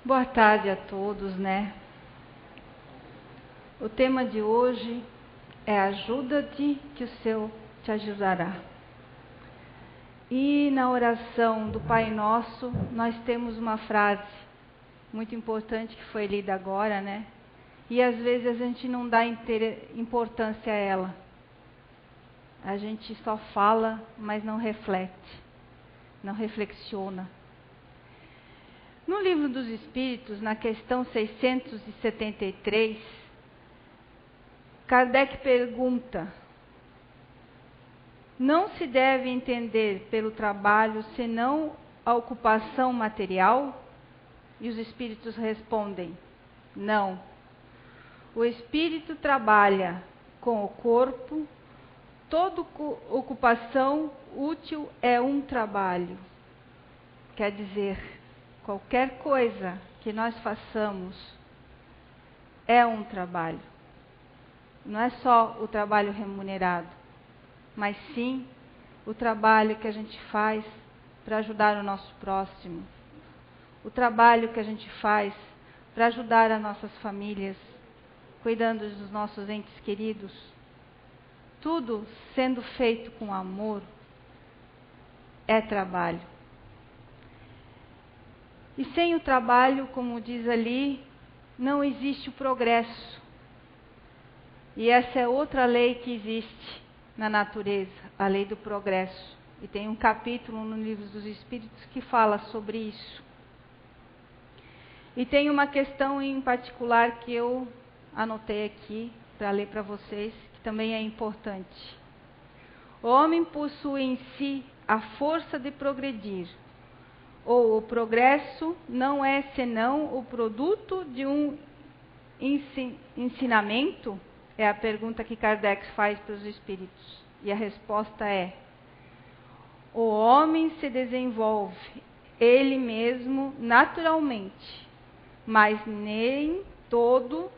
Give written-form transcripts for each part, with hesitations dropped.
Boa tarde a todos, né? O tema de hoje é ajuda-te que o Senhor te ajudará. E na oração do Pai Nosso, nós temos uma frase muito importante que foi lida agora, né? E às vezes a gente não dá importância a ela. A gente só fala, mas não reflete, não reflexiona. No Livro dos Espíritos, na questão 673, Kardec pergunta: não se deve entender pelo trabalho senão a ocupação material? E os espíritos respondem: não. O espírito trabalha com o corpo, toda ocupação útil é um trabalho. Quer dizer, qualquer coisa que nós façamos é um trabalho. Não é só o trabalho remunerado, mas sim o trabalho que a gente faz para ajudar o nosso próximo. O trabalho que a gente faz para ajudar as nossas famílias, cuidando dos nossos entes queridos. Tudo sendo feito com amor é trabalho. E sem o trabalho, como diz ali, não existe o progresso. E essa é outra lei que existe na natureza, a lei do progresso. E tem um capítulo no Livro dos Espíritos que fala sobre isso. E tem uma questão em particular que eu anotei aqui para ler para vocês, que também é importante. O homem possui em si a força de progredir, ou o progresso não é senão o produto de um ensinamento? É a pergunta que Kardec faz para os espíritos. E a resposta é: o homem se desenvolve ele mesmo naturalmente, mas nem todo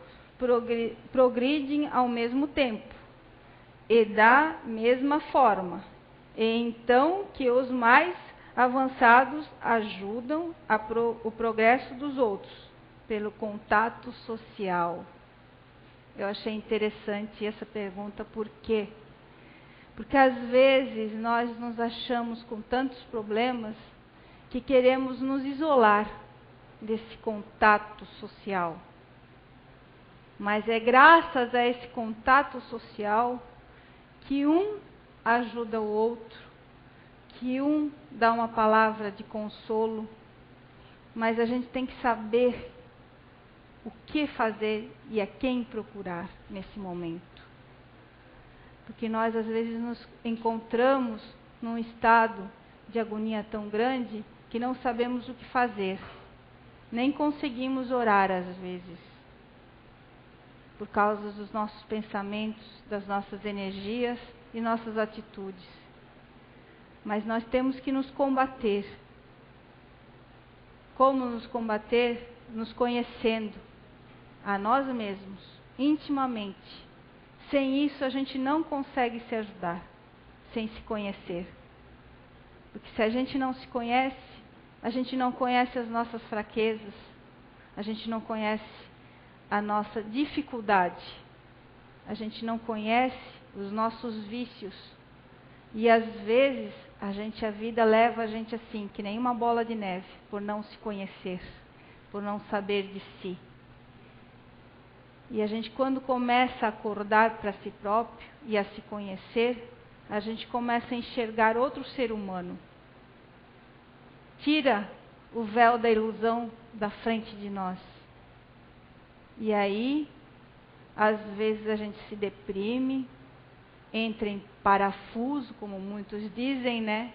progridem ao mesmo tempo e da mesma forma. E então que os mais avançados ajudam o progresso dos outros pelo contato social. Eu achei interessante essa pergunta, por quê? Porque às vezes nós nos achamos com tantos problemas que queremos nos isolar desse contato social. Mas é graças a esse contato social que um ajuda o outro, que um dá uma palavra de consolo, mas a gente tem que saber o que fazer e a quem procurar nesse momento. Porque nós às vezes nos encontramos num estado de agonia tão grande que não sabemos o que fazer, nem conseguimos orar às vezes, por causa dos nossos pensamentos, das nossas energias e nossas atitudes. Mas nós temos que nos combater. Como nos combater? Nos conhecendo a nós mesmos, intimamente. Sem isso a gente não consegue se ajudar, sem se conhecer. Porque se a gente não se conhece, a gente não conhece as nossas fraquezas, a gente não conhece a nossa dificuldade, a gente não conhece os nossos vícios. E às vezes a vida leva a gente assim, que nem uma bola de neve, por não se conhecer, por não saber de si. E a gente, quando começa a acordar para si próprio e a se conhecer, a gente começa a enxergar outro ser humano. Tira o véu da ilusão da frente de nós. E aí, às vezes a gente se deprime, entra em parafuso, como muitos dizem, né?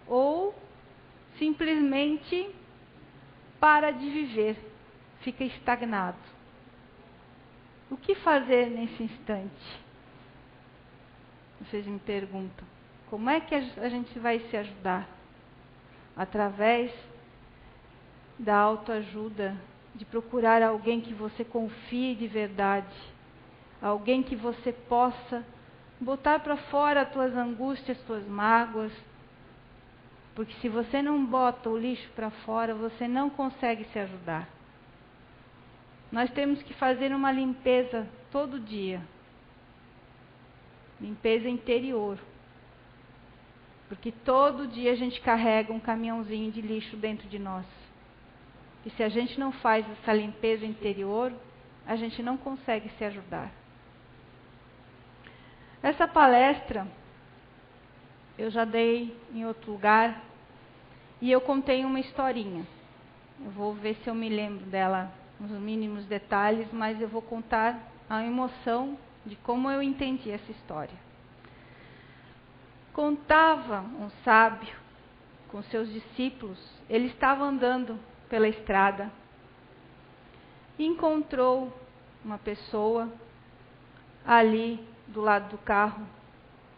Ou simplesmente para de viver, fica estagnado. O que fazer nesse instante? Vocês me perguntam. Como é que a gente vai se ajudar? Através da autoajuda, de procurar alguém que você confie de verdade, alguém que você possa botar para fora as tuas angústias, as tuas mágoas. Porque se você não bota o lixo para fora, você não consegue se ajudar. Nós temos que fazer uma limpeza todo dia. Limpeza interior. Porque todo dia a gente carrega um caminhãozinho de lixo dentro de nós. E se a gente não faz essa limpeza interior, a gente não consegue se ajudar. Essa palestra eu já dei em outro lugar e eu contei uma historinha. Eu vou ver se eu me lembro dela nos mínimos detalhes, mas eu vou contar a emoção de como eu entendi essa história. Contava um sábio com seus discípulos, ele estava andando pela estrada e encontrou uma pessoa ali do lado do carro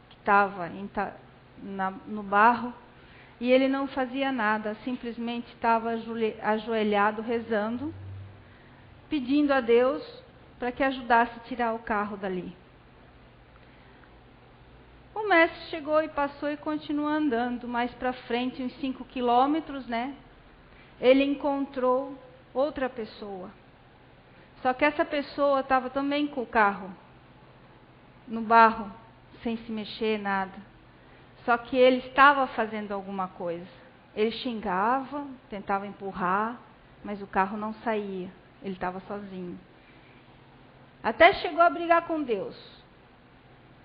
que estava no barro e ele não fazia nada, simplesmente estava ajoelhado rezando, pedindo a Deus para que ajudasse a tirar o carro dali. O mestre chegou e passou e continuou andando. Mais para frente, uns 5 quilômetros, ele encontrou outra pessoa. Só que essa pessoa estava também com o carro no barro, sem se mexer, nada. Só que ele estava fazendo alguma coisa. Ele xingava, tentava empurrar, mas o carro não saía. Ele estava sozinho. Até chegou a brigar com Deus.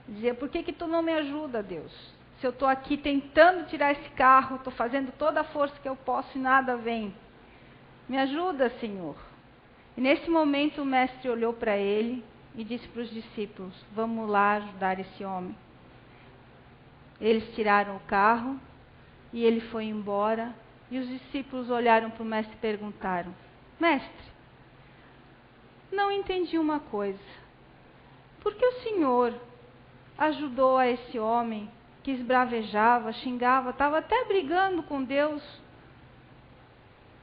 Dizia, por que tu não me ajuda, Deus? Se eu estou aqui tentando tirar esse carro, estou fazendo toda a força que eu posso e nada vem. Me ajuda, Senhor. E nesse momento o mestre olhou para ele e disse para os discípulos, vamos lá ajudar esse homem. Eles tiraram o carro e ele foi embora. E os discípulos olharam para o mestre e perguntaram, mestre, não entendi uma coisa. Por que o Senhor ajudou a esse homem que esbravejava, xingava, estava até brigando com Deus?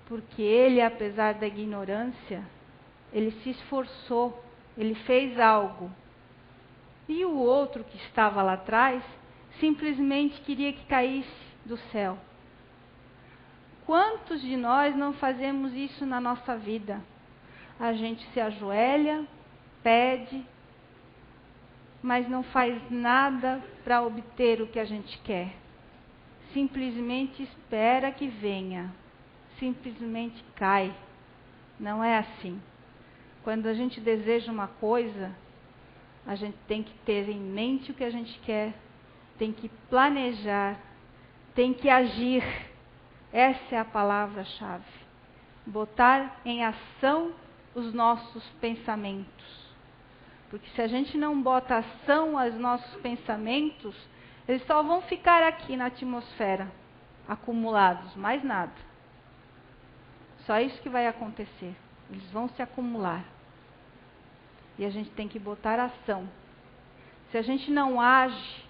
Porque ele, apesar da ignorância, ele se esforçou, ele fez algo. E o outro que estava lá atrás, simplesmente queria que caísse do céu. Quantos de nós não fazemos isso na nossa vida? A gente se ajoelha, pede, mas não faz nada para obter o que a gente quer. Simplesmente espera que venha. Simplesmente cai. Não é assim. Quando a gente deseja uma coisa, a gente tem que ter em mente o que a gente quer, tem que planejar, tem que agir. Essa é a palavra-chave. Botar em ação os nossos pensamentos. Porque se a gente não bota ação aos nossos pensamentos, eles só vão ficar aqui na atmosfera, acumulados, mais nada. Só isso que vai acontecer. Eles vão se acumular. E a gente tem que botar ação. Se a gente não age,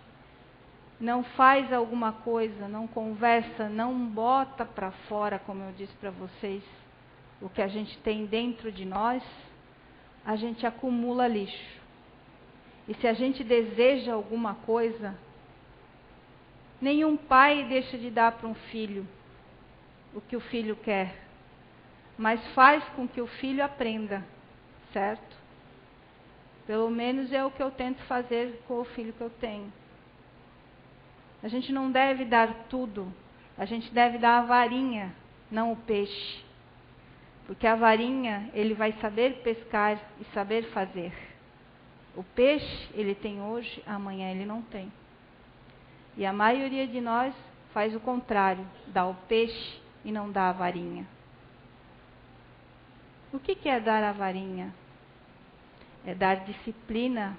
não faz alguma coisa, não conversa, não bota para fora, como eu disse para vocês, o que a gente tem dentro de nós, a gente acumula lixo. E se a gente deseja alguma coisa, nenhum pai deixa de dar para um filho o que o filho quer, mas faz com que o filho aprenda, certo? Pelo menos é o que eu tento fazer com o filho que eu tenho. A gente não deve dar tudo, a gente deve dar a varinha, não o peixe. Porque a varinha, ele vai saber pescar e saber fazer. O peixe, ele tem hoje, amanhã ele não tem. E a maioria de nós faz o contrário, dá o peixe e não dá a varinha. O que é dar a varinha? É dar disciplina,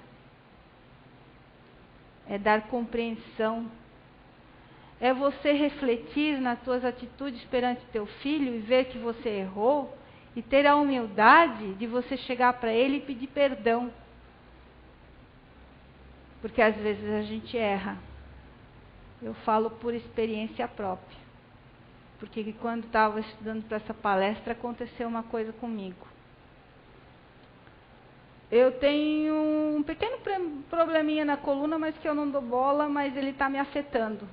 é dar compreensão, é você refletir nas tuas atitudes perante teu filho e ver que você errou e ter a humildade de você chegar para ele e pedir perdão. Porque às vezes a gente erra. Eu falo por experiência própria. Porque quando estava estudando para essa palestra, aconteceu uma coisa comigo. Eu tenho um pequeno probleminha na coluna, mas que eu não dou bola, mas ele está me afetando.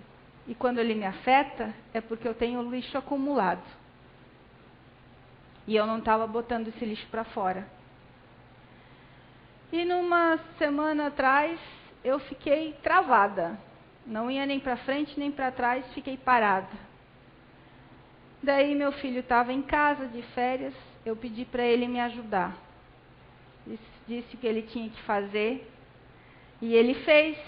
E quando ele me afeta, é porque eu tenho lixo acumulado. E eu não estava botando esse lixo para fora. E numa semana atrás, eu fiquei travada. Não ia nem para frente, nem para trás, fiquei parada. Daí meu filho estava em casa, de férias, eu pedi para ele me ajudar. Disse que ele tinha que fazer, e ele fez,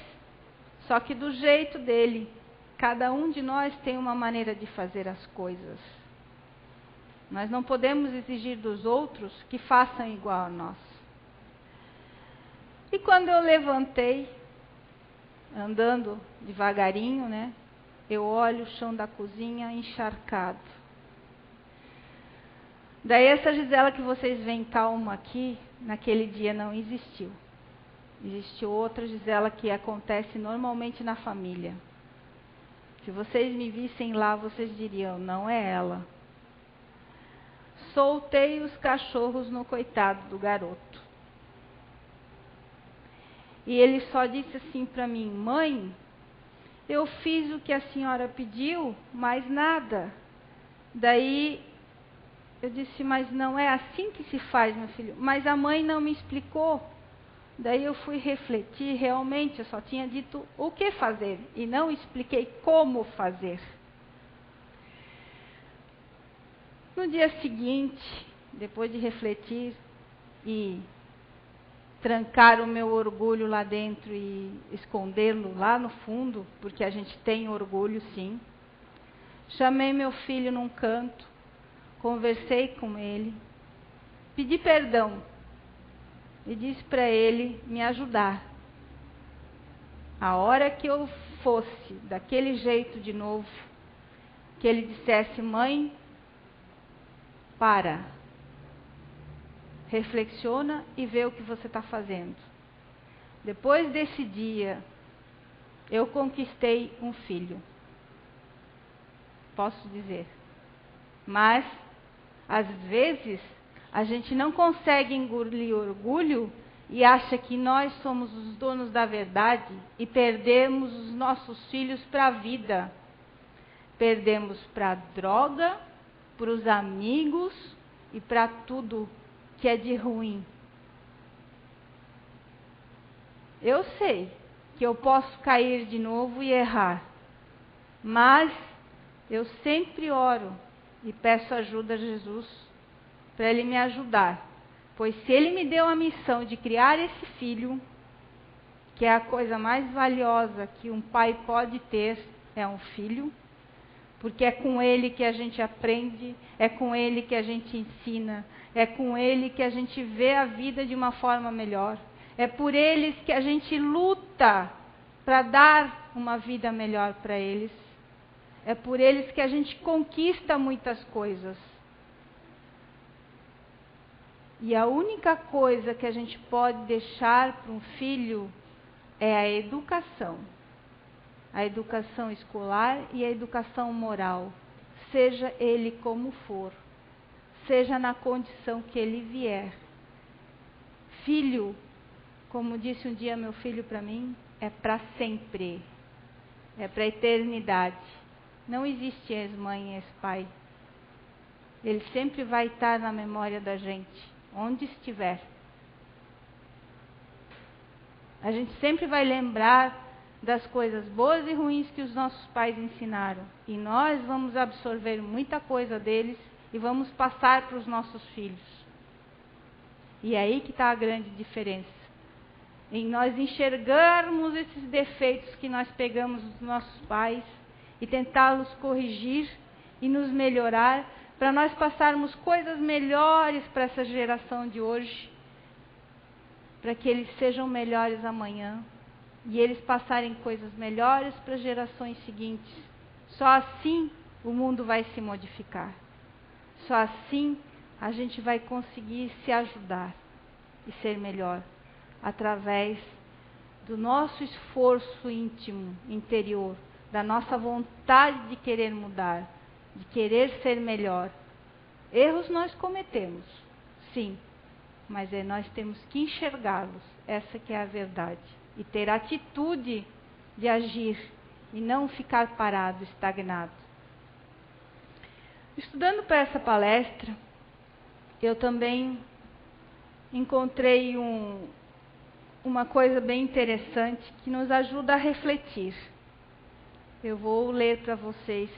só que do jeito dele. Cada um de nós tem uma maneira de fazer as coisas. Nós não podemos exigir dos outros que façam igual a nós. E quando eu levantei, andando devagarinho, né, eu olho o chão da cozinha encharcado. Daí essa Gisela que vocês veem calma aqui, naquele dia não existiu. Existe outra Gisela que acontece normalmente na família. Se vocês me vissem lá, vocês diriam, não é ela. Soltei os cachorros no coitado do garoto. E ele só disse assim para mim, mãe, eu fiz o que a senhora pediu, mais nada. Daí eu disse, mas não é assim que se faz, meu filho. Mas a mãe não me explicou. Daí eu fui refletir, realmente eu só tinha dito o que fazer e não expliquei como fazer. No dia seguinte, depois de refletir e trancar o meu orgulho lá dentro e escondê-lo lá no fundo, porque a gente tem orgulho sim, chamei meu filho num canto, conversei com ele, pedi perdão e disse para ele me ajudar. A hora que eu fosse daquele jeito de novo, que ele dissesse, mãe, para, reflexiona e vê o que você está fazendo. Depois desse dia, eu conquistei um filho. Posso dizer. Mas, às vezes, a gente não consegue engolir orgulho e acha que nós somos os donos da verdade e perdemos os nossos filhos para a vida. Perdemos para a droga, para os amigos e para tudo que é de ruim. Eu sei que eu posso cair de novo e errar, mas eu sempre oro e peço ajuda a Jesus para Ele me ajudar. Pois se Ele me deu a missão de criar esse filho, que é a coisa mais valiosa que um pai pode ter, é um filho, porque é com ele que a gente aprende, é com ele que a gente ensina, é com ele que a gente vê a vida de uma forma melhor. É por eles que a gente luta para dar uma vida melhor para eles. É por eles que a gente conquista muitas coisas. E a única coisa que a gente pode deixar para um filho é a educação. A educação escolar e a educação moral, seja ele como for, seja na condição que ele vier. Filho, como disse um dia meu filho para mim, é para sempre, é para a eternidade. Não existe ex-mãe e ex-pai. Ele sempre vai estar na memória da gente, onde estiver. A gente sempre vai lembrar das coisas boas e ruins que os nossos pais ensinaram. E nós vamos absorver muita coisa deles e vamos passar para os nossos filhos. E é aí que está a grande diferença. Em nós enxergarmos esses defeitos que nós pegamos dos nossos pais e tentá-los corrigir e nos melhorar, para nós passarmos coisas melhores para essa geração de hoje, para que eles sejam melhores amanhã. E eles passarem coisas melhores para as gerações seguintes. Só assim o mundo vai se modificar. Só assim a gente vai conseguir se ajudar e ser melhor. Através do nosso esforço íntimo, interior, da nossa vontade de querer mudar, de querer ser melhor. Erros nós cometemos, sim, mas nós temos que enxergá-los. Essa que é a verdade. E ter a atitude de agir e não ficar parado, estagnado. Estudando para essa palestra, eu também encontrei uma coisa bem interessante que nos ajuda a refletir. Eu vou ler para vocês.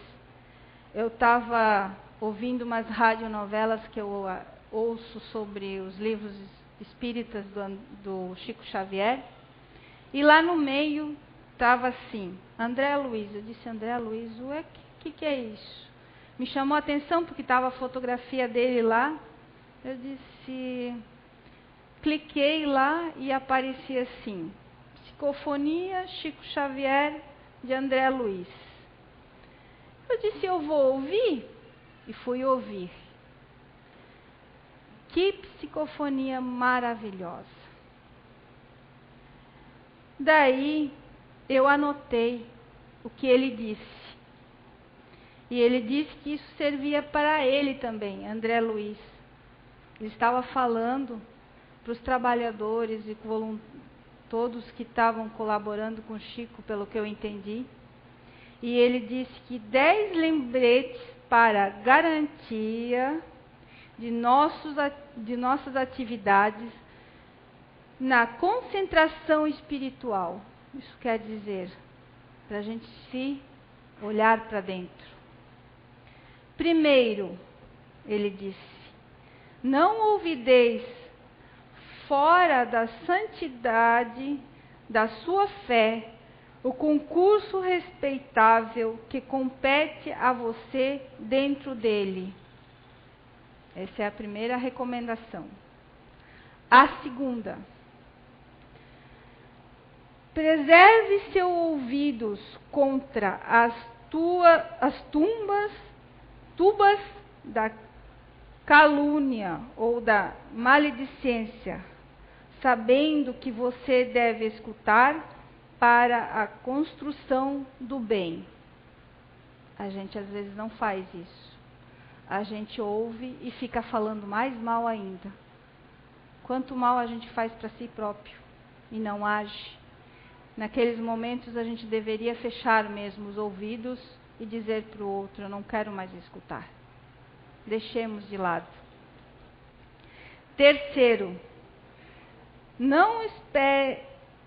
Eu estava ouvindo umas radionovelas que eu ouço sobre os livros espíritas do Chico Xavier. E lá no meio estava assim, André Luiz. Eu disse, André Luiz, o que é isso? Me chamou a atenção porque estava a fotografia dele lá. Eu disse, cliquei lá e aparecia assim, Psicofonia Chico Xavier de André Luiz. Eu disse, eu vou ouvir. E fui ouvir. Que psicofonia maravilhosa. Daí eu anotei o que ele disse. E ele disse que isso servia para ele também, André Luiz. Ele estava falando para os trabalhadores e todos que estavam colaborando com Chico, pelo que eu entendi. E ele disse que 10 lembretes para garantia de nossas atividades na concentração espiritual. Isso quer dizer, para a gente se olhar para dentro. Primeiro, ele disse, não ouvideis fora da santidade da sua fé o concurso respeitável que compete a você dentro dele. Essa é a primeira recomendação. A segunda, preserve seus ouvidos contra as tubas da calúnia ou da maledicência, sabendo que você deve escutar para a construção do bem. A gente às vezes não faz isso. A gente ouve e fica falando mais mal ainda. Quanto mal a gente faz para si próprio e não age. Naqueles momentos a gente deveria fechar mesmo os ouvidos e dizer para o outro, eu não quero mais escutar. Deixemos de lado. Terceiro, não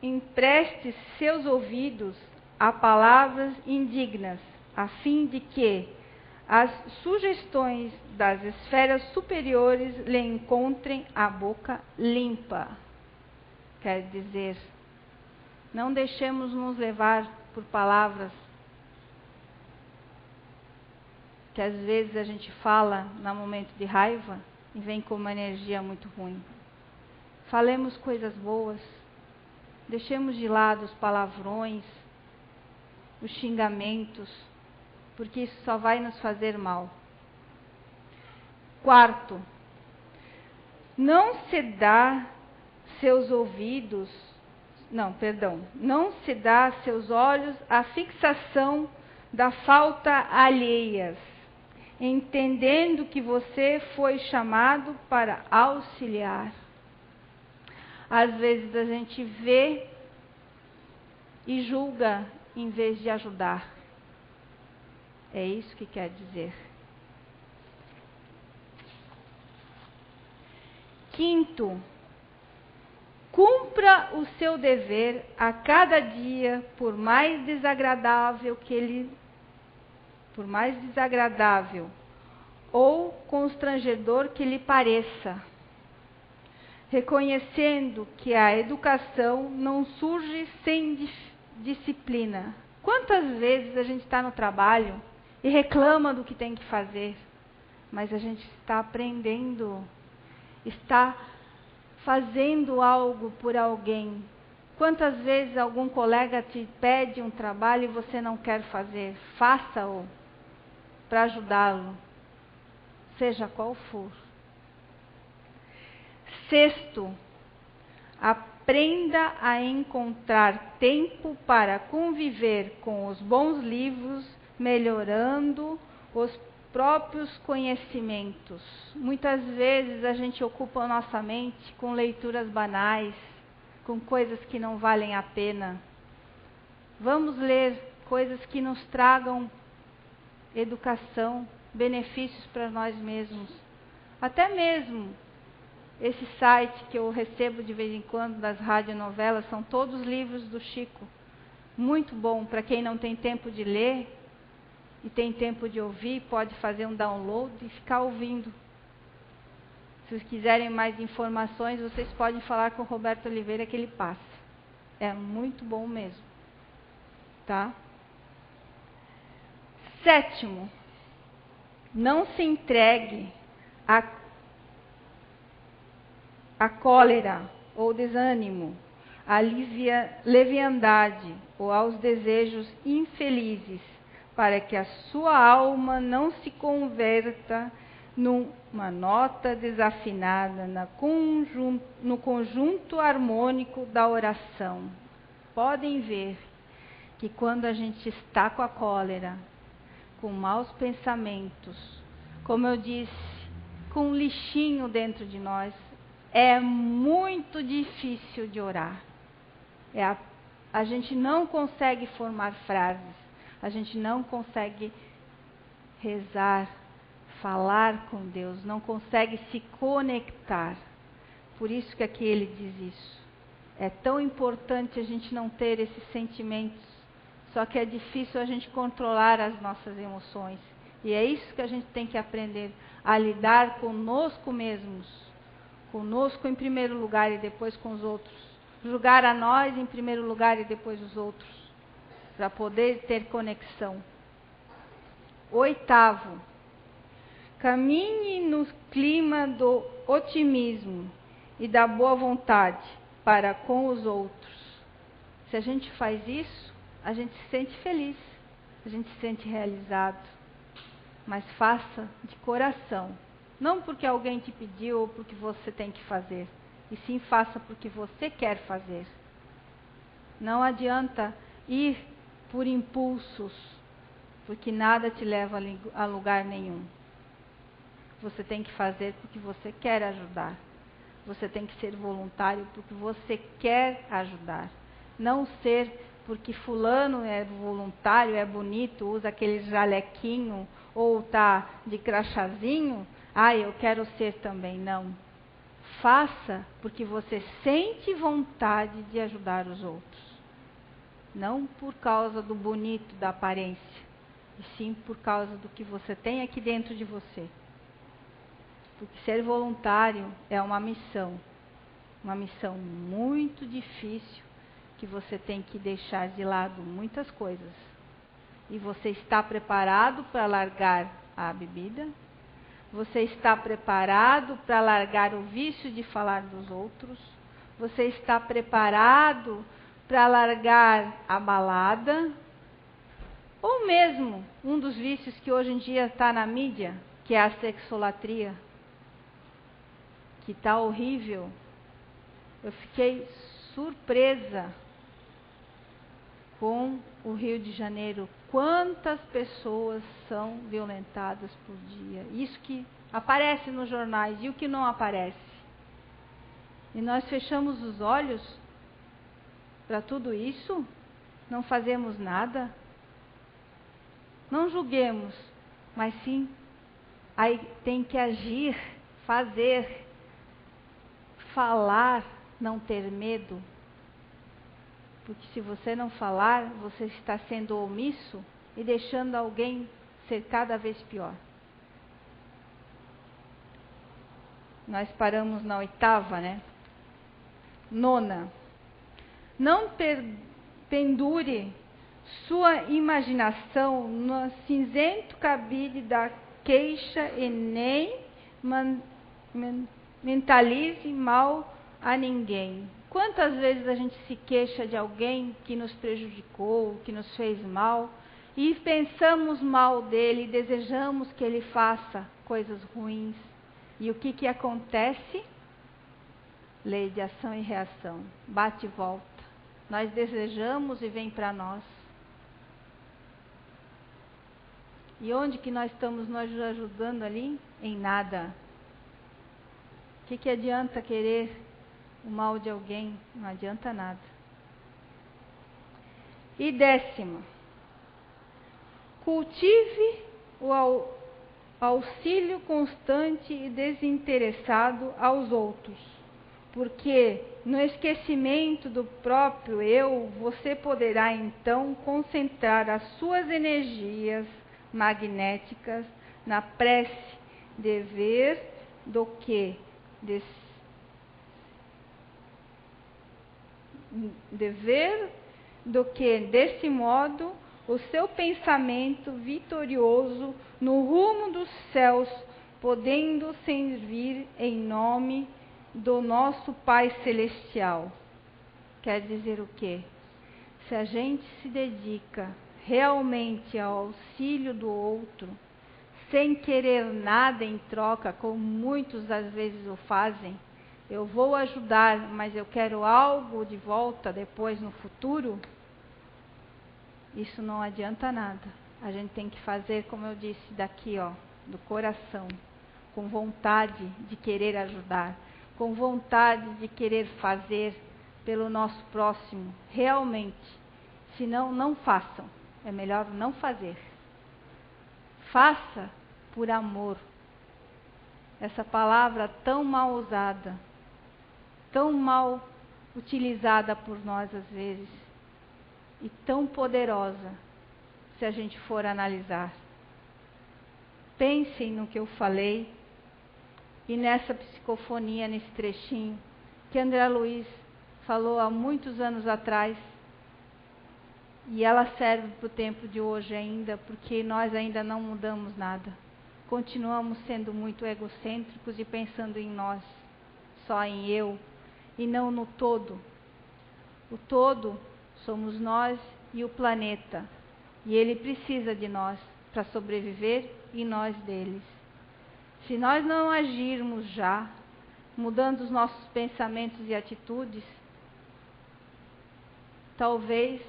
empreste seus ouvidos a palavras indignas, a fim de que as sugestões das esferas superiores lhe encontrem a boca limpa. Quer dizer, não deixemos nos levar por palavras que às vezes a gente fala no momento de raiva e vem com uma energia muito ruim. Falemos coisas boas. Deixemos de lado os palavrões, os xingamentos, porque isso só vai nos fazer mal. Quarto, não se dá seus olhos à fixação da falta alheias, entendendo que você foi chamado para auxiliar. Às vezes a gente vê e julga em vez de ajudar. É isso que quer dizer. Quinto, cumpra o seu dever a cada dia, por mais desagradável ou constrangedor que lhe pareça, reconhecendo que a educação não surge sem disciplina. Quantas vezes a gente está no trabalho e reclama do que tem que fazer, mas a gente está aprendendo, está fazendo algo por alguém. Quantas vezes algum colega te pede um trabalho e você não quer fazer? Faça-o para ajudá-lo, seja qual for. Sexto, aprenda a encontrar tempo para conviver com os bons livros, melhorando os próprios conhecimentos. Muitas vezes a gente ocupa a nossa mente com leituras banais, com coisas que não valem a pena. Vamos ler coisas que nos tragam educação, benefícios para nós mesmos. Até mesmo esse site que eu recebo de vez em quando das radionovelas, são todos livros do Chico. Muito bom para quem não tem tempo de ler e tem tempo de ouvir, pode fazer um download e ficar ouvindo. Se vocês quiserem mais informações, vocês podem falar com o Roberto Oliveira que ele passa. É muito bom mesmo. Tá? 7º, não se entregue à cólera ou desânimo, à leviandade ou aos desejos infelizes, para que a sua alma não se converta numa nota desafinada no conjunto harmônico da oração. Podem ver que quando a gente está com a cólera, com maus pensamentos, como eu disse, com um lixinho dentro de nós, é muito difícil de orar. A gente não consegue formar frases, a gente não consegue rezar, falar com Deus, não consegue se conectar. Por isso que aqui ele diz isso. É tão importante a gente não ter esses sentimentos, só que é difícil a gente controlar as nossas emoções. E é isso que a gente tem que aprender, a lidar conosco mesmos. Conosco em primeiro lugar e depois com os outros. Julgar a nós em primeiro lugar e depois os outros. Para poder ter conexão. 8º, caminhe no clima do otimismo e da boa vontade para com os outros. Se a gente faz isso, a gente se sente feliz, a gente se sente realizado. Mas faça de coração. Não porque alguém te pediu ou porque você tem que fazer. E sim faça porque você quer fazer. Não adianta ir por impulsos, porque nada te leva a lugar nenhum. Você tem que fazer porque você quer ajudar. Você tem que ser voluntário porque você quer ajudar. Não ser porque fulano é voluntário, é bonito, usa aquele jalequinho ou tá de crachazinho. Eu quero ser também. Não. Faça porque você sente vontade de ajudar os outros. Não por causa do bonito, da aparência, e sim por causa do que você tem aqui dentro de você. Porque ser voluntário é uma missão muito difícil, que você tem que deixar de lado muitas coisas. E você está preparado para largar a bebida? Você está preparado para largar o vício de falar dos outros? Você está preparado para largar a balada? Ou mesmo um dos vícios que hoje em dia está na mídia, que é a sexolatria, que está horrível. Eu fiquei surpresa com o Rio de Janeiro. Quantas pessoas são violentadas por dia? Isso que aparece nos jornais e o que não aparece. E nós fechamos os olhos para tudo isso? Não fazemos nada? Não julguemos, mas sim, aí tem que agir, fazer, falar, não ter medo. Porque se você não falar, você está sendo omisso e deixando alguém ser cada vez pior. Nós paramos na 8ª, né? 9ª. Não pendure sua imaginação no cinzento cabide da queixa e nem mentalize mal a ninguém. Quantas vezes a gente se queixa de alguém que nos prejudicou, que nos fez mal, e pensamos mal dele, e desejamos que ele faça coisas ruins. E o que acontece? Lei de ação e reação. Bate e volta. Nós desejamos e vem para nós. E onde que nós estamos nos ajudando ali? Em nada. O que adianta querer o mal de alguém? Não adianta nada. E 10ª. Cultive auxílio constante e desinteressado aos outros, porque no esquecimento do próprio eu, você poderá então concentrar as suas energias magnéticas na prece, dever do que desse modo o seu pensamento vitorioso no rumo dos céus, podendo servir em nome do nosso Pai Celestial. Quer dizer o quê? Se a gente se dedica realmente ao auxílio do outro, sem querer nada em troca, como muitos às vezes o fazem, eu vou ajudar, mas eu quero algo de volta depois no futuro, isso não adianta nada. A gente tem que fazer, como eu disse, daqui, ó, do coração, com vontade de querer ajudar, com vontade de querer fazer pelo nosso próximo, realmente. Senão, não façam. É melhor não fazer. Faça por amor. Essa palavra tão mal usada, tão mal utilizada por nós às vezes, e tão poderosa, se a gente for analisar. Pensem no que eu falei e nessa psicofonia, nesse trechinho, que André Luiz falou há muitos anos atrás, e ela serve para o tempo de hoje ainda, porque nós ainda não mudamos nada. Continuamos sendo muito egocêntricos e pensando em nós, só em eu, e não no todo. O todo somos nós e o planeta, e ele precisa de nós para sobreviver e nós deles. Se nós não agirmos já, mudando os nossos pensamentos e atitudes, talvez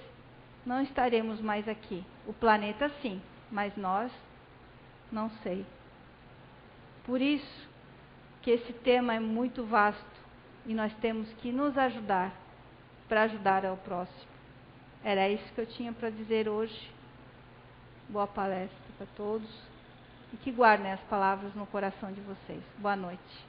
não estaremos mais aqui. O planeta sim, mas nós não sei. Por isso que esse tema é muito vasto e nós temos que nos ajudar para ajudar ao próximo. Era isso que eu tinha para dizer hoje. Boa palestra para todos e que guardem as palavras no coração de vocês. Boa noite.